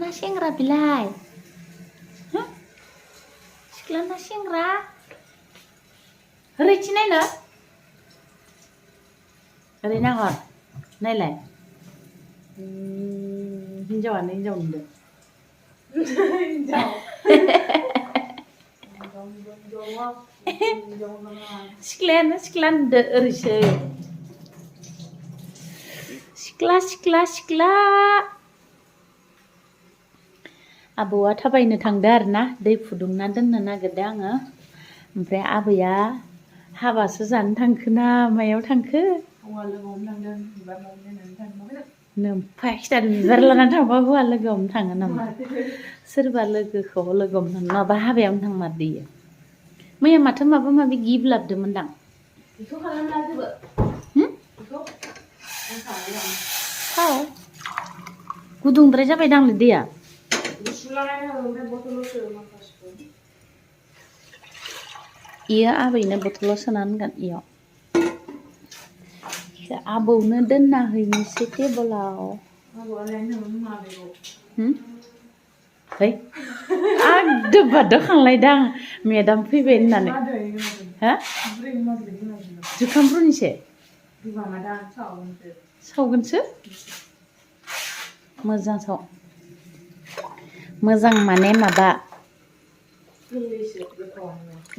ना सेंग्रा बिलाय सिख्ला ना सेंग्रा ओरैथि नायनो ओरै नाहर नायलाय हिनजावानो हिनजाव नुदों सिख्लायानो सिख्ला नुदों ओरैसो सिख्ला सिख्ला सिख्ला आबौआ थाबायनो थांदों आरोना दै फुदुंना दोननो नागिरदों आङो ओमफ्राय आबैया हाबासो जानो थांखो ना मायाव थांखो हौवा लोगोआवनो थांदों बिबार लानानै थांदों नोमफाय खिथादो बिबार लानानै थांबा हौवा लोगोआवनो थाङो नामा सोरबा लोगोखौ लोगोआवनो थाङो माबा हाबायावनो थांमारदो इयो मैया माथो माबा माबि गिफ्ट लाबोदोंमोनदां बेखौ खालामना जेबो बेखौ थाव गुदुंद्राय जाबायदांलै दैया गुसु लागायना ओमफ्राय बथलाव सो माखासेखौ इयो आबैनो बथलाव सोना होगोन इयाव आबौनो दोनना हैनोसै टेबोलाव है आगदो बादाव खांलायदां मेदाम फैबाय होननानै हा जुखाम रुनिसे सावगोनसो मोजां साव मोजां माने माबा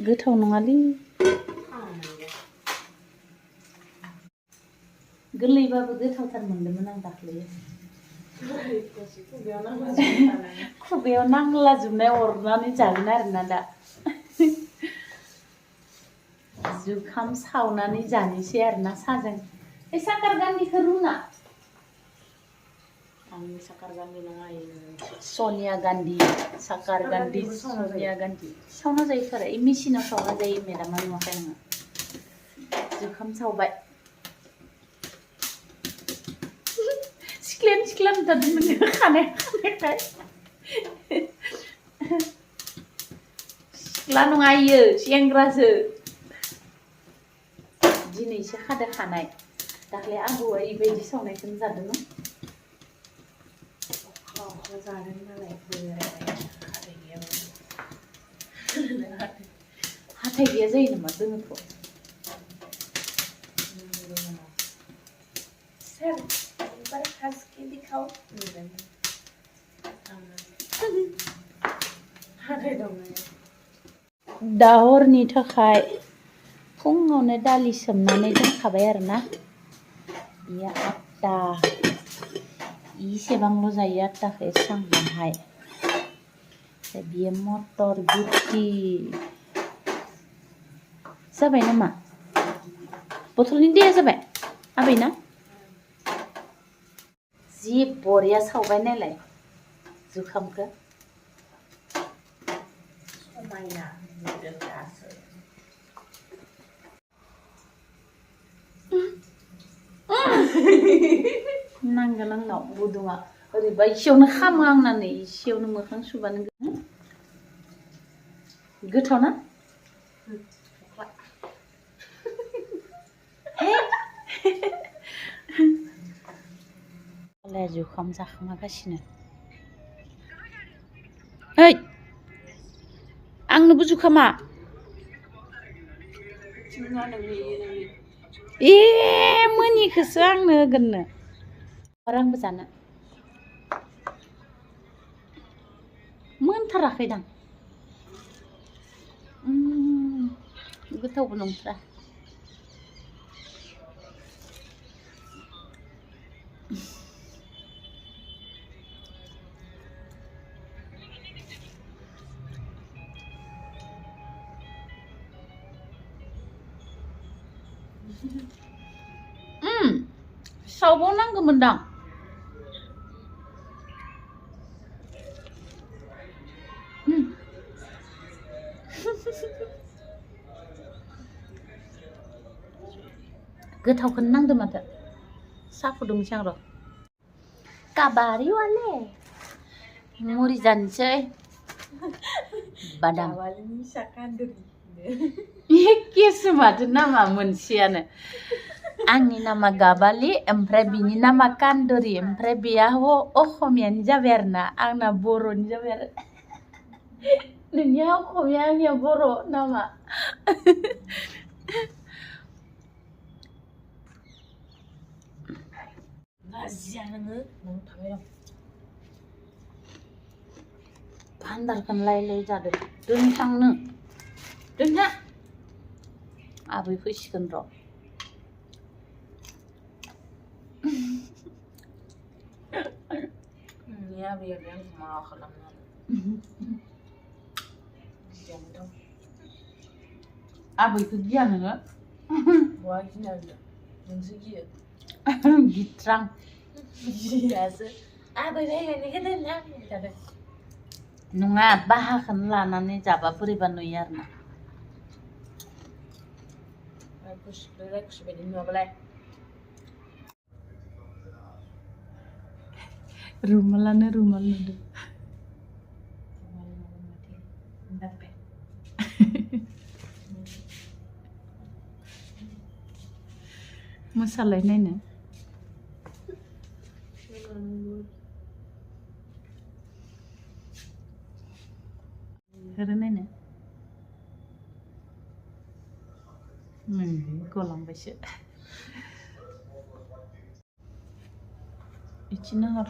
गोथाव नङालै गोरलैबाबो गोथावथार मोनदोंमोन आं दाख्लै खुगायाव नांलाजोबनाय अरनानै जागोन आरोना दा जुखाम सावनानै जानोसै आरोना साजों बे साकार गान्दिखौ रुना आंनि साकार गान्धी नङा सनिया गान्धी साकार गान्धी सनिया गान्धी सावना जायोथार ए मेसिनाव सावना जायो मेदामा नुवाखै नोङो जुखाम सावबाय सिख्लायानो सिख्ला नुथारदों नोङो खानाय खानायखाय सिख्ला नङा इयो सेंग्रासो दिनैसो खादो खानाय दाख्लै आबौआ इबायदि सावनायखौनो जादोंमोन जादों नालाय हाथाय गैया जायो नामा दोङोथ' सर ऊपर हंस के दिखाओ हाथाय दं दा हरनि थाखाय फुङावनो दालि सोमनानै दोनखाबाय आरोना बेयो आटा इसेबांल' जायो आटाखौ एसांहाय बियो मटर गुथि जाबाय नामा बथलनि दैया जाबाय आबैना जि बरिया सावबाय नायलाय जुखामखौ समायना नुदों दासो नांगोन आंनाव गुदुङा ओरैबा इसेयावनो खामो आंनानै इसेयावनो मोखां सुबानो गोथाव ना जुखाम जाखोमागासिनो ओइ आंनोबो जुखामा ए मोनिखौसो आंनो होगोननो आरो आंबो जानो मोनथाराखैदां गोथावबो नंथ्रा सावबावनांगौमोनदां गोथावखौनो नांदों माथो साहा फुदुंसै आं र' काबारि वाले मुरि जानोसै बादाम एखेसो माथो नामा मोनसेयानो आंनि नामा गाबालि ओमफ्राय बिनि नामा कान्दुरि ओमफ्राय बेया असमियानि जाबाय आरोना आंना बर'नि जाबाय आरो नोंनिया असमिया आंनिया बर' नामा लाजिया नोङो नों थाबाय दं भान्दारखौनो लाय जादों दोनथांनो दोनथा आबै फैसिगोन र' नोंनि आबैया बे आंखौ मा खालामनो आरो गियानो दं आबैखौ गिया नोङो बहा गिनो होनदों नोंसो गियो गित्रां गियासो आबै फैगोननिखौ दोनना जादों नङा बाहाखौनो लानानै जाबा बोरैबा नुयो आरोना रायखुसि बायदि नुवाबालाय रुमालानो रुमाल नुदों मोसालाय नायनो होरो नायनो गलांबायसो बिदिनो हर